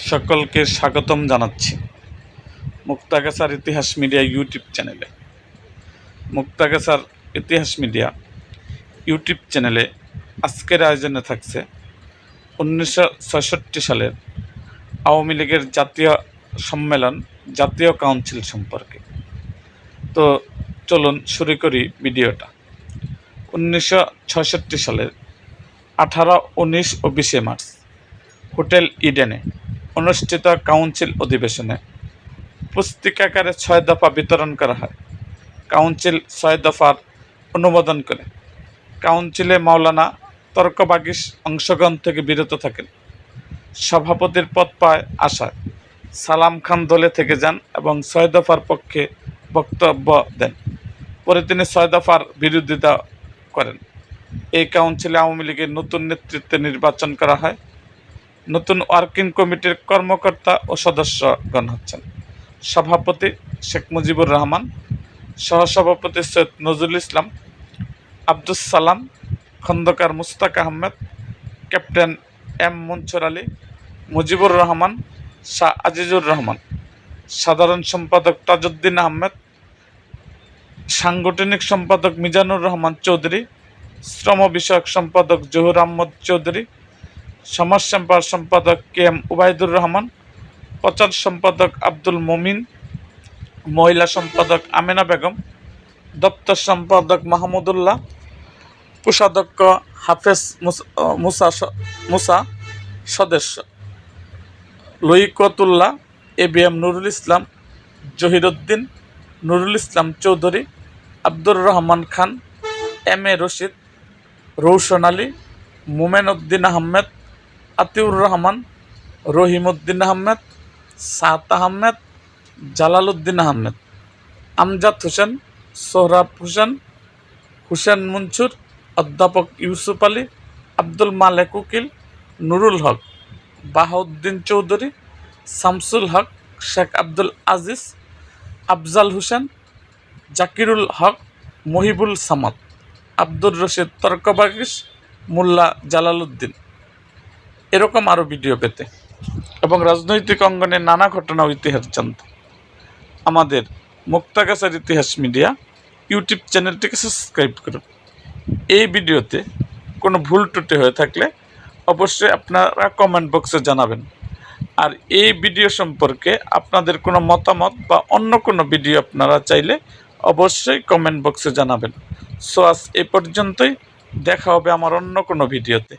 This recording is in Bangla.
সকলকে স্বাগতম জানাচ্ছি মুক্তাগাছার ইতিহাস মিডিয়া ইউটিউব চ্যানেলে। মুক্তাগাছার ইতিহাস মিডিয়া ইউটিউব চ্যানেলে আজকের আয়োজনে থাকছে 1966 সালের আওয়ামী লীগের জাতীয় সম্মেলন, জাতীয় কাউন্সিল সম্পর্কে। তো চলুন শুরু করি ভিডিওটা। 1966 সালের 18, 19 ও 20 মার্চ হোটেল ইডেনে অনুষ্ঠিত কাউন্সিল অধিবেশনে পুস্তিকাকারে 6 দফা বিতরণ করা হয়। কাউন্সিল 6 দফার অনুমোদন করে। কাউন্সিলে মাওলানা তর্কবাগীশ অংশগ্রহণ থেকে বিরত থাকেন। সভাপতির পদ পায় আশায় সালাম খান দলে থেকে যান এবং 6 দফার পক্ষে বক্তব্য দেন। পরে তিনি 6 দফার বিরোধিতা করেন। এই কাউন্সিলে আওয়ামী লীগের নতুন নেতৃত্বে নির্বাচন করা হয়। নতুন ওয়ার্কিং কমিটির কর্মকর্তা ও সদস্যগণ হচ্ছেন: সভাপতি শেখ মুজিবুর রহমান, সহসভাপতি সৈয়দ নজরুল ইসলাম, আব্দুস সালাম, খন্দকার মুস্তাক আহমেদ, ক্যাপ্টেন এম মনসুর আলী, মুজিবুর রহমান, শাহ আজিজুর রহমান, সাধারণ সম্পাদক তাজউদ্দিন আহমেদ, সাংগঠনিক সম্পাদক মিজানুর রহমান চৌধুরী, শ্রম বিষয়ক সম্পাদক জহুর আহমদ চৌধুরী, সমাজসেবা সম্পাদক কে এম উবাইদুর রহমান, প্রচার সম্পাদক আব্দুল মমিন, মহিলা সম্পাদক আমেনা বেগম, দপ্তর সম্পাদক মাহমুদুল্লাহ, কোষাধ্যক্ষ হাফেজ মুসা, সদস্য লইকতুল্লাহ, ABM Nurul Islam, Zahiruddin, Nurul Islam Chowdhury, Abdur Rahman Khan, M A Rashid, Rowshan Ali, মোমেন উদ্দিন আহমেদ, আতিউর রহমান, রহিম উদ্দিন আহমেদ, সাত আহমেদ, জালাল উদ্দিন আহমেদ, আমজাদ হোসেন, সোহরাব হোসেন, হুসেন মনসুর, অধ্যাপক ইউসুফ আলী, আব্দুল মালেক উকিল, নুরুল হক, বাহাউদ্দিন চৌধুরী, শামসুল হক, শেখ আব্দুল আজিজ, আফজাল হোসেন, জাকিরুল হক, মহিবুল সামাদ, আব্দুর রশিদ তর্কবাগীশ, মোল্লা জালালউদ্দিন। এরকম আরও ভিডিও পেতে এবং রাজনৈতিক অঙ্গনের নানা ঘটনা ও ইতিহাস জানতে আমাদের মুক্তাগাছার ইতিহাস মিডিয়া ইউটিউব চ্যানেলটিকে সাবস্ক্রাইব করুন। এই ভিডিওতে কোনো ভুল ত্রুটি হয়ে থাকলে অবশ্যই আপনারা কমেন্ট বক্সে জানাবেন। আর এই ভিডিও সম্পর্কে আপনাদের কোনো মতামত বা অন্য কোনো ভিডিও আপনারা চাইলে অবশ্যই কমেন্ট বক্সে জানাবেন। সো আজ এই পর্যন্তই, দেখা হবে আমার অন্য কোনো ভিডিওতে।